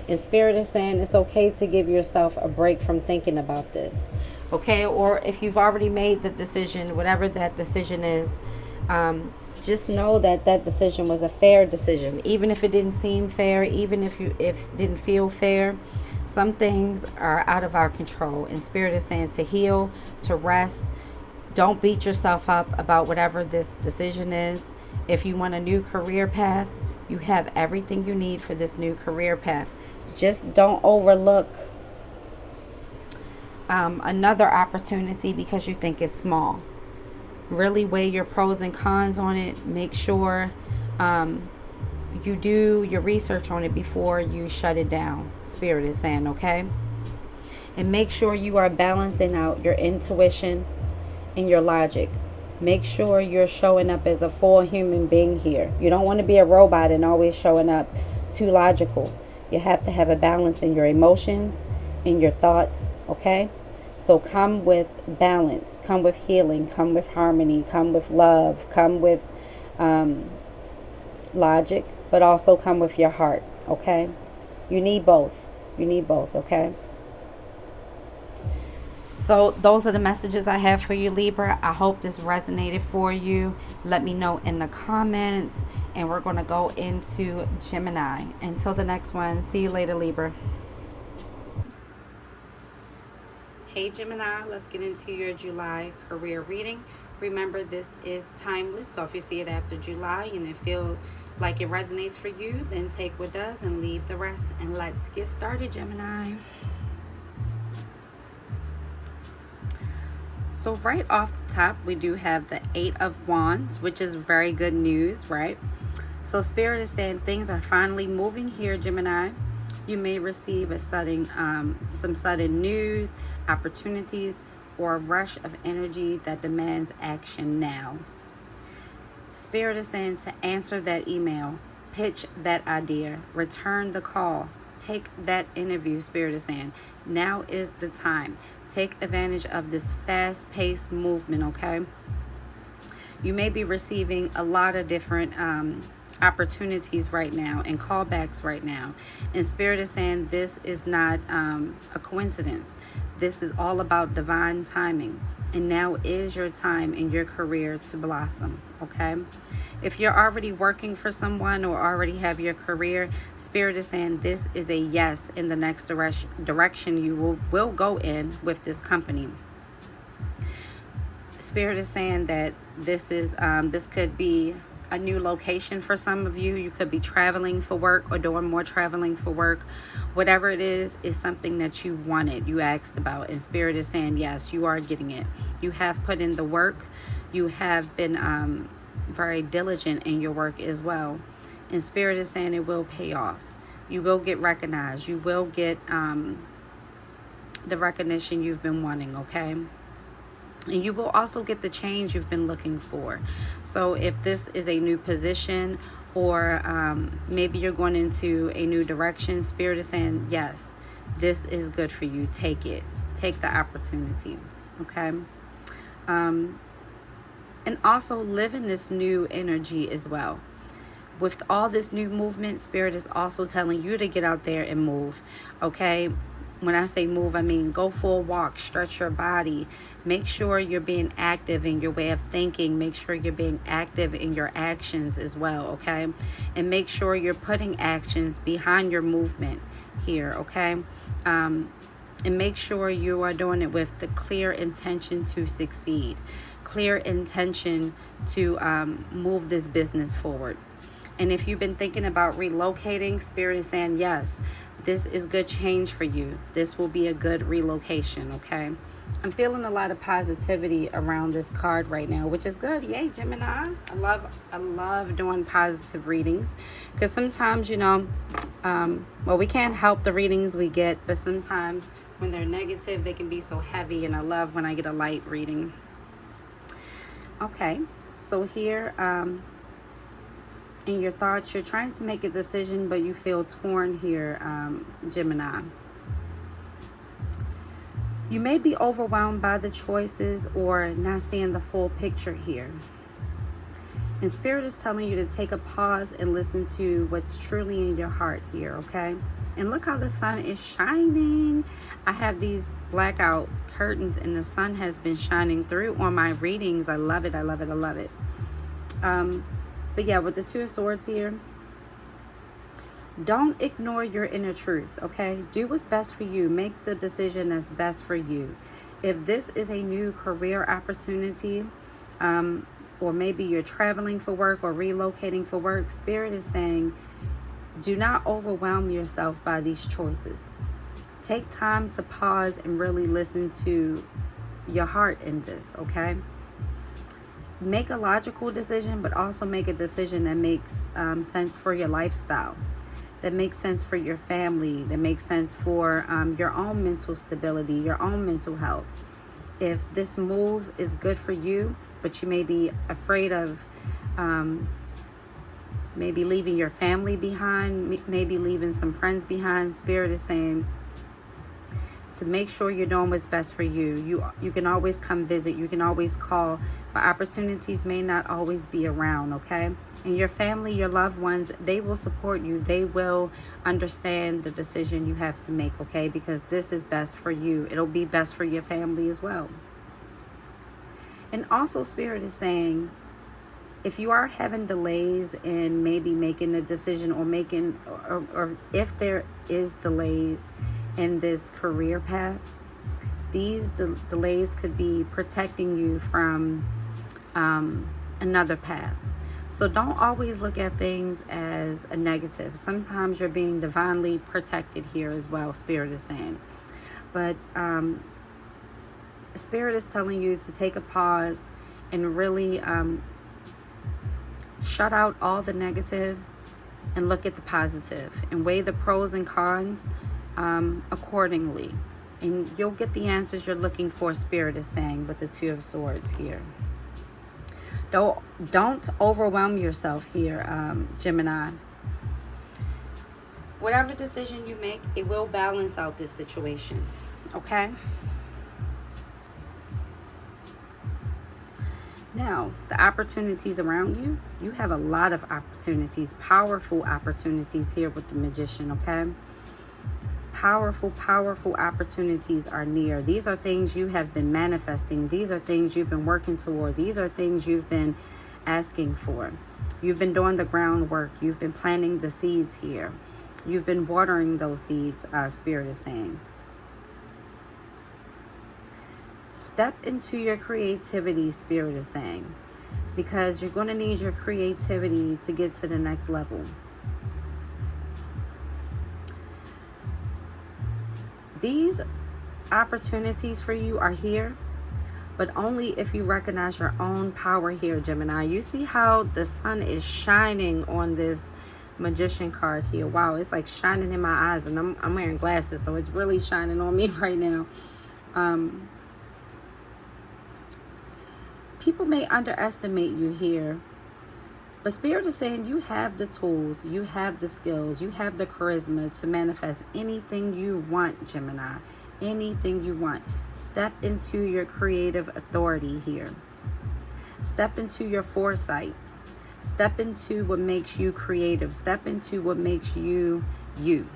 And Spirit is saying it's okay to give yourself a break from thinking about this, okay? Or if you've already made the decision, whatever that decision is, just know that that decision was a fair decision. Even if it didn't seem fair, even if it didn't feel fair, some things are out of our control. And Spirit is saying to heal, to rest. Don't beat yourself up about whatever this decision is. If you want a new career path, You have everything you need for this new career path. Just don't overlook another opportunity because you think it's small. Really weigh your pros and cons on it. Make sure you do your research on it before you shut it down. Spirit is saying, okay? And make sure you are balancing out your intuition and your logic. Make sure you're showing up as a full human being here. You don't want to be a robot and always showing up too logical. You have to have a balance in your emotions, in your thoughts, okay? So come with balance, come with healing, come with harmony, come with love, come with logic, but also come with your heart, okay? You need both. You need both, okay? So those are the messages I have for you, Libra. I hope this resonated for you. Let me know in the comments. And we're going to go into Gemini. Until the next one. See you later, Libra. Hey, Gemini. Let's get into your July career reading. Remember, this is timeless. So if you see it after July and it feels like it resonates for you, then take what does and leave the rest. And let's get started, Gemini. So right off the top, we do have the 8 of Wands, which is very good news, right? So Spirit is saying things are finally moving here, Gemini. You may receive a sudden, some sudden news, opportunities, or a rush of energy that demands action now. Spirit is saying to answer that email, pitch that idea, return the call, take that interview. Spirit is saying now is the time. Take advantage of this fast-paced movement, okay? You may be receiving a lot of different opportunities right now and callbacks right now. And Spirit is saying this is not a coincidence. This is all about divine timing. And now is your time in your career to blossom, okay? If you're already working for someone or already have your career, Spirit is saying this is a yes in the next direction you will go in with this company. Spirit is saying that this could be a new location for some of you. You could be traveling for work or doing more traveling for work. Whatever it is something that you wanted, you asked about, and Spirit is saying yes, you are getting it. You have put in the work. You have been very diligent in your work as well, and Spirit is saying it will pay off. You will get recognized. You will get the recognition you've been wanting, okay? And you will also get the change you've been looking for. So if this is a new position or maybe you're going into a new direction, Spirit is saying, yes, this is good for you. Take it. Take the opportunity. Okay? And also live in this new energy as well. With all this new movement, Spirit is also telling you to get out there and move. Okay? When I say move, I mean go for a walk, stretch your body. Make sure you're being active in your way of thinking. Make sure you're being active in your actions as well, okay? And make sure you're putting actions behind your movement here, okay? And make sure you are doing it with the clear intention to succeed. Clear intention to move this business forward. And if you've been thinking about relocating, Spirit is saying, yes, this is good change for you. This will be a good relocation, okay? I'm feeling a lot of positivity around this card right now, which is good. Yay, Gemini. I love doing positive readings because sometimes, you know, we can't help the readings we get, but sometimes when they're negative, they can be so heavy, and I love when I get a light reading. Okay, so here, in your thoughts, you're trying to make a decision, but you feel torn here, Gemini. You may be overwhelmed by the choices or not seeing the full picture here. And Spirit is telling you to take a pause and listen to what's truly in your heart here, okay? And look how the sun is shining. I have these blackout curtains and the sun has been shining through on my readings. I love it. I love it. I love it. But yeah, with the Two of Swords here, don't ignore your inner truth, okay? Do what's best for you. Make the decision that's best for you. If this is a new career opportunity, or maybe you're traveling for work or relocating for work, Spirit is saying, do not overwhelm yourself by these choices. Take time to pause and really listen to your heart in this, okay? Make a logical decision, but also make a decision that makes sense for your lifestyle, that makes sense for your family, that makes sense for your own mental stability, your own mental health. If this move is good for you, but you may be afraid of maybe leaving your family behind, maybe leaving some friends behind, Spirit is saying to make sure you're doing what's best for you. You can always come visit, you can always call, but opportunities may not always be around, okay? And your family, your loved ones, they will support you. They will understand the decision you have to make, okay? Because this is best for you. It'll be best for your family as well. And also, Spirit is saying, if you are having delays in maybe making a decision or if there is delays in this career path, these delays could be protecting you from another path. So don't always look at things as a negative. Sometimes you're being divinely protected here as well, Spirit is saying. But Spirit is telling you to take a pause and really shut out all the negative and look at the positive and weigh the pros and cons accordingly, and you'll get the answers you're looking for, Spirit is saying, with the Two of Swords here. Don't overwhelm yourself here, Gemini. Whatever decision you make, it will balance out this situation, okay? Now, the opportunities around you, you have a lot of opportunities, powerful opportunities here with the Magician, okay? Powerful, powerful opportunities are near. These are things you have been manifesting. These are things you've been working toward. These are things you've been asking for. You've been doing the groundwork. You've been planting the seeds here. You've been watering those seeds, Spirit is saying. Step into your creativity, Spirit is saying, because you're going to need your creativity to get to the next level. These opportunities for you are here, but only if you recognize your own power here, Gemini. You see how the sun is shining on this Magician card here. Wow, it's like shining in my eyes, and I'm wearing glasses, so it's really shining on me right now. People may underestimate you here, but Spirit is saying you have the tools, you have the skills, you have the charisma to manifest anything you want, Gemini. Anything you want. Step into your creative authority here. Step into your foresight. Step into what makes you creative. Step into what makes you you.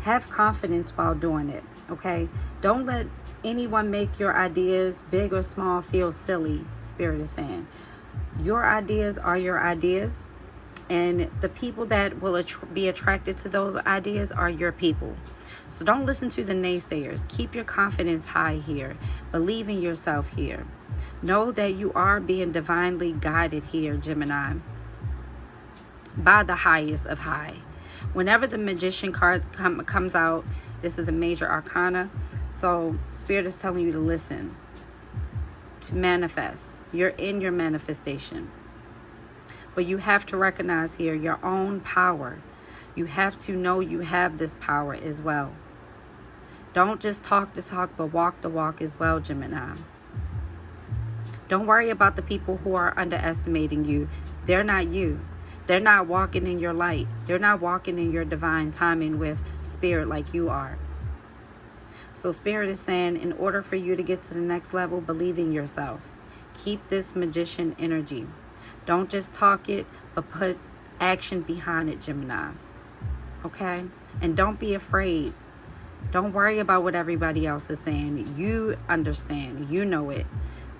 Have confidence while doing it, okay? Don't let anyone make your ideas, big or small, feel silly, Spirit is saying. Your ideas are your ideas, and the people that will be attracted to those ideas are your people. So don't listen to the naysayers. Keep your confidence high here. Believe in yourself here. Know that you are being divinely guided here, Gemini, by the highest of high. Whenever the Magician card comes out, this is a major arcana. So Spirit is telling you to listen, to manifest. You're in your manifestation. But you have to recognize here your own power. You have to know you have this power as well. Don't just talk the talk, but walk the walk as well, Gemini. Don't worry about the people who are underestimating you. They're not you. They're not walking in your light. They're not walking in your divine timing with Spirit like you are. So Spirit is saying, in order for you to get to the next level, believe in yourself. Keep this Magician energy. Don't just talk it, but put action behind it, Gemini. Okay? And don't be afraid. Don't worry about what everybody else is saying. You understand. You know it.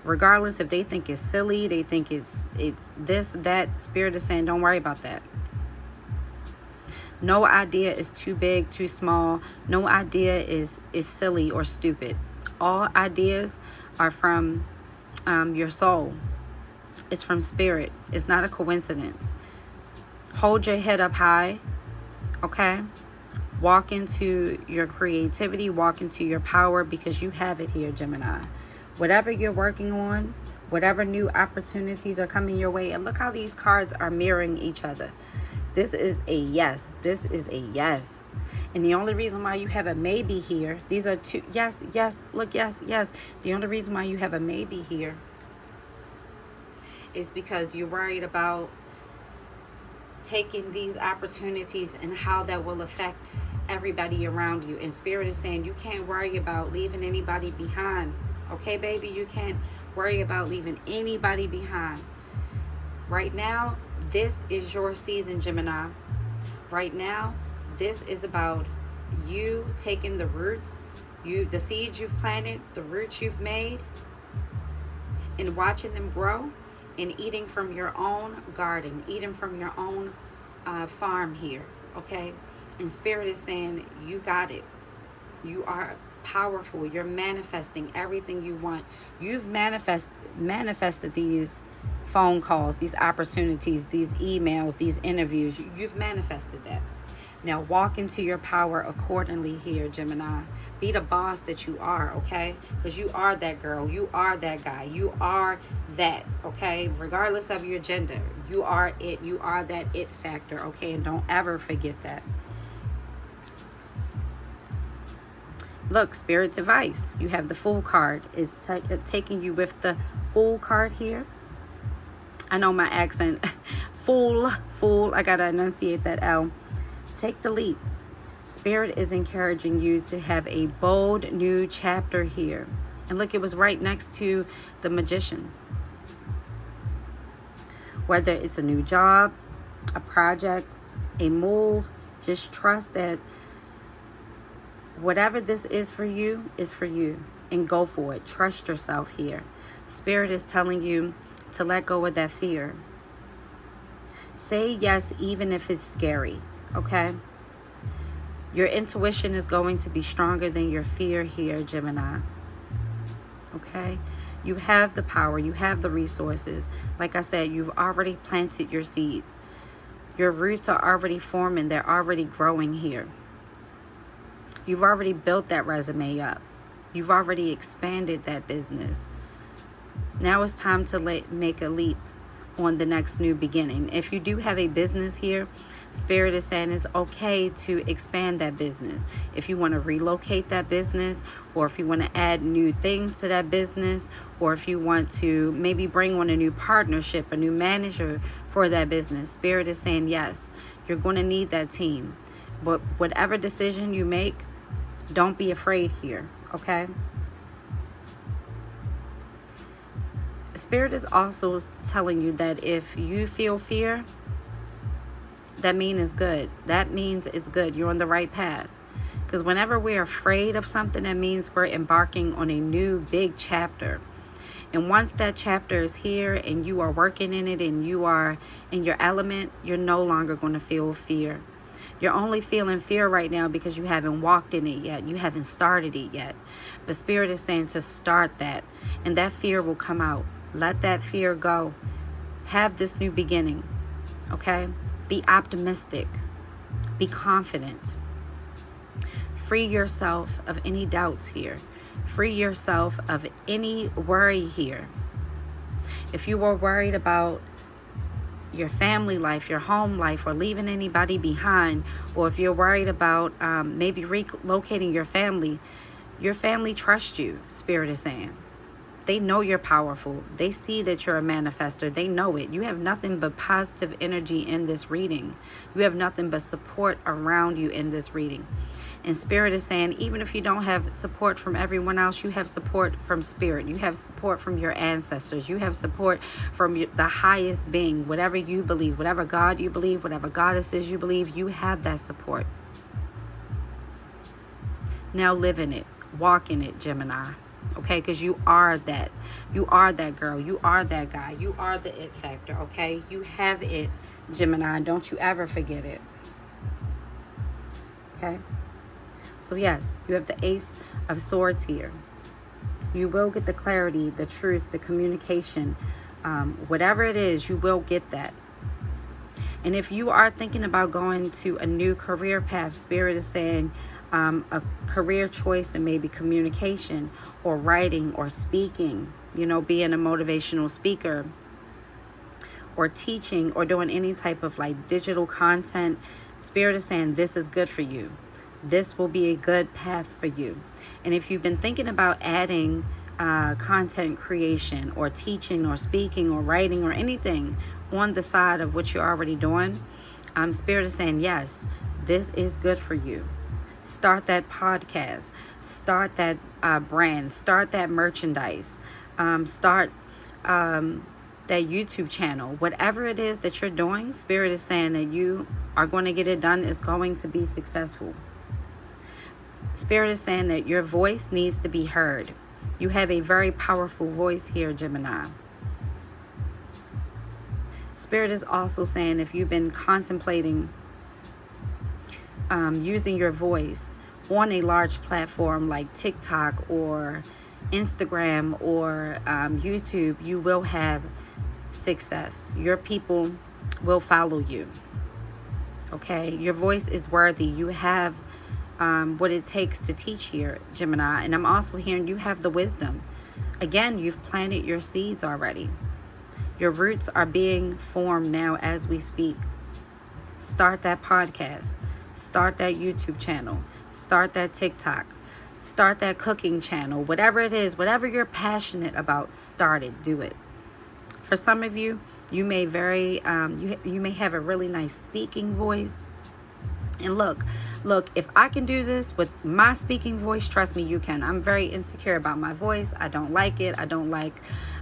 Regardless if they think it's silly, they think it's this, that, Spirit is saying, don't worry about that. No idea is too big, too small. No idea is silly or stupid. All ideas are from your soul. It's from spirit. It's not a coincidence. Hold your head up high, okay? Walk into your creativity, walk into your power, because you have it here, Gemini. Whatever you're working on, whatever new opportunities are coming your way, and look how these cards are mirroring each other. This is a yes. This is a yes. And the only reason why you have a maybe here, these are two, yes, yes, look, yes, yes. The only reason why you have a maybe here is because you're worried about taking these opportunities and how that will affect everybody around you. And Spirit is saying you can't worry about leaving anybody behind. Okay, baby? You can't worry about leaving anybody behind. Right now, this is your season, Gemini. Right now, this is about you taking the roots, the seeds you've planted, the roots you've made, and watching them grow, and eating from your own garden, eating from your own farm here, okay? And Spirit is saying, you got it. You are powerful. You're manifesting everything you want. You've manifested these phone calls, these opportunities, these emails, these interviews. You've manifested that. Now walk into your power accordingly here, Gemini. Be the boss that you are, okay? Because you are that girl. You are that guy. You are that, okay? Regardless of your gender, you are it. You are that it factor, okay? And don't ever forget that. Look, Spirit's advice. You have the Fool card. It's taking you with the Fool card here. I know my accent. Fool. I got to enunciate that L. Take the leap. Spirit is encouraging you to have a bold new chapter here. And look, it was right next to the Magician. Whether it's a new job, a project, a move, just trust that whatever this is for you, and go for it. Trust yourself here. Spirit is telling you to let go of that fear. Say yes, even if it's scary, okay? Your intuition is going to be stronger than your fear here, Gemini, okay? You have the power. You have the resources. Like I said, you've already planted your seeds. Your roots are already forming. They're already growing here. You've already built that resume up. You've already expanded that business. Now it's time to make a leap on the next new beginning. If you do have a business here, Spirit is saying it's okay to expand that business. If you want to relocate that business, or if you want to add new things to that business, or if you want to maybe bring on a new partnership, a new manager for that business, Spirit is saying yes, you're going to need that team. But whatever decision you make, don't be afraid here, okay? Spirit is also telling you that if you feel fear, that means it's good. That means it's good. You're on the right path. Because whenever we're afraid of something, that means we're embarking on a new big chapter. And once that chapter is here and you are working in it and you are in your element, you're no longer going to feel fear. You're only feeling fear right now because you haven't walked in it yet. You haven't started it yet. But Spirit is saying to start that, and that fear will come out. Let that fear go. Have this new beginning, okay? Be optimistic. Be confident. Free yourself of any doubts here. Free yourself of any worry here. If you were worried about your family life, your home life, or leaving anybody behind, or if you're worried about maybe relocating your family trusts you, Spirit is saying. They know you're powerful. They see that you're a manifester. They know it. You have nothing but positive energy in this reading. You have nothing but support around you in this reading. And Spirit is saying, even if you don't have support from everyone else, you have support from Spirit. You have support from your ancestors. You have support from the highest being. Whatever you believe, whatever God you believe, whatever goddesses you believe, you have that support. Now live in it. Walk in it, Gemini. Okay, because you are that. You are that girl. You are that guy. You are the it factor, okay? You have it, Gemini. Don't you ever forget it. Okay? So yes, you have the Ace of Swords here. You will get the clarity, the truth, the communication. Whatever it is, you will get that. And if you are thinking about going to a new career path, Spirit is saying a career choice and maybe communication or writing or speaking, being a motivational speaker or teaching or doing any type of like digital content. Spirit is saying this is good for you. This will be a good path for you. And if you've been thinking about adding content creation or teaching or speaking or writing or anything on the side of what you're already doing, Spirit is saying, yes, this is good for you. Start that podcast, start that brand, start that merchandise, start that YouTube channel. Whatever it is that you're doing, Spirit is saying that you are going to get it done. It's going to be successful. Spirit is saying that your voice needs to be heard. You have a very powerful voice here, Gemini. Spirit is also saying if you've been contemplating using your voice on a large platform like TikTok or Instagram or YouTube, you will have success. Your people will follow you. Okay, your voice is worthy. You have what it takes to teach here, Gemini. And I'm also hearing you have the wisdom. Again, you've planted your seeds already. Your roots are being formed now as we speak. Start that podcast. Start that YouTube channel. Start that TikTok. Start that cooking channel. Whatever it is, whatever you're passionate about, start it. Do it. For some of you, you may you may have a really nice speaking voice. And look, if I can do this with my speaking voice, trust me, you can. I'm very insecure about my voice. I don't like it. I don't like,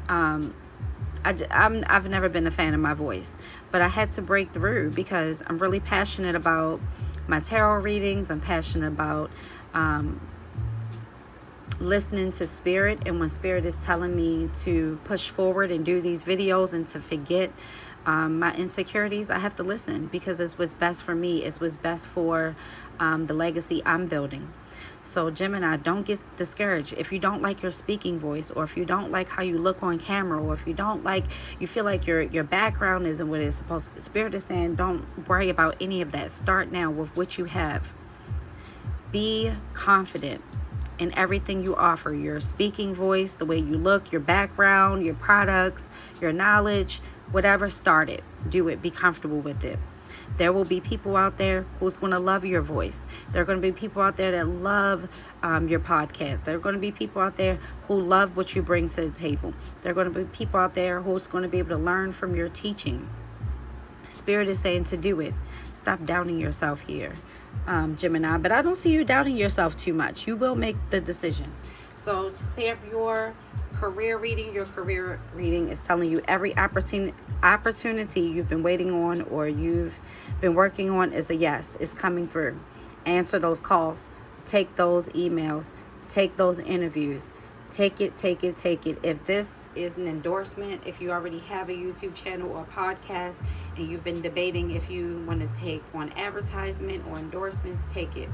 I've never been a fan of my voice, but I had to break through because I'm really passionate about my tarot readings. I'm passionate about listening to Spirit, and when Spirit is telling me to push forward and do these videos and to forget my insecurities, I have to listen because it's what's best for me. It's what's best for the legacy I'm building. So Gemini, don't get discouraged. If you don't like your speaking voice, or if you don't like how you look on camera, or if you feel like your background isn't what it's supposed to be, Spirit is saying don't worry about any of that. Start now with what you have. Be confident in everything you offer, your speaking voice, the way you look, your background, your products, your knowledge, whatever, start it. Do it. Be comfortable with it. There will be people out there who's going to love your voice. There are going to be people out there that love your podcast. There are going to be people out there who love what you bring to the table. There are going to be people out there who's going to be able to learn from your teaching. Spirit is saying to do it. Stop doubting yourself here, Gemini. But I don't see you doubting yourself too much. You will make the decision. So to clear up your career reading is telling you every opportunity you've been waiting on or you've been working on is a yes. It's coming through. Answer those calls. Take those emails. Take those interviews. Take it. If this is an endorsement, if you already have a YouTube channel or podcast and you've been debating if you want to take on advertisement or endorsements, take it.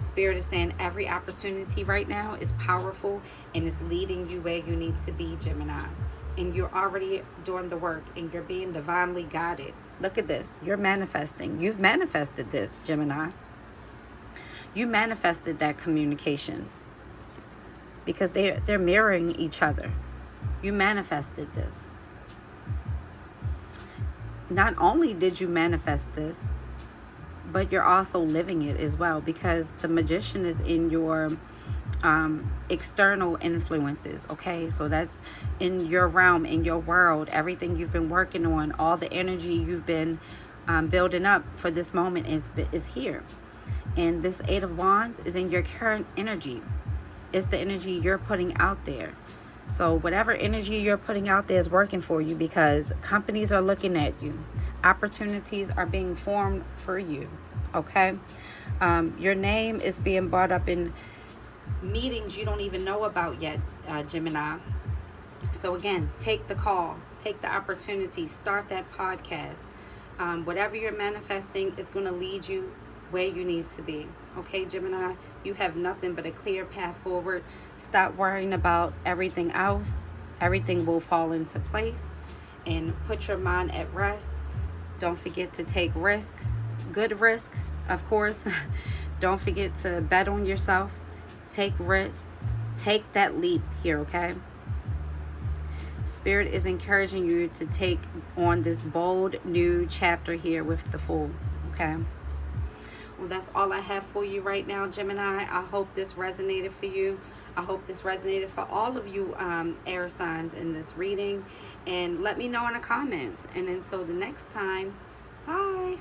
Spirit is saying every opportunity right now is powerful and is leading you where you need to be, Gemini. And you're already doing the work and you're being divinely guided. Look at this. You're manifesting. You've manifested this, Gemini. You manifested that communication because they're mirroring each other. You manifested this. Not only did you manifest this, but you're also living it as well, because the Magician is in your external influences. Okay, so that's in your realm, in your world, everything you've been working on, all the energy you've been building up for this moment is here. And this Eight of Wands is in your current energy. It's the energy you're putting out there. So whatever energy you're putting out there is working for you, because companies are looking at you. Opportunities are being formed for you. Okay, your name is being brought up in meetings you don't even know about yet, Gemini. So again, take the call, take the opportunity, start that podcast. Whatever you're manifesting is going to lead you where you need to be. Okay, Gemini, You have nothing but a clear path forward. Stop worrying about everything else. Everything will fall into place, and put your mind at rest. Don't forget to take risk, good risk, of course. Don't forget to bet on yourself. Take risk. Take that leap here, okay? Spirit is encouraging you to take on this bold new chapter here with the Fool, okay? Well, that's all I have for you right now, Gemini. I hope this resonated for you. I hope this resonated for all of you air signs in this reading. And let me know in the comments. And until the next time, bye.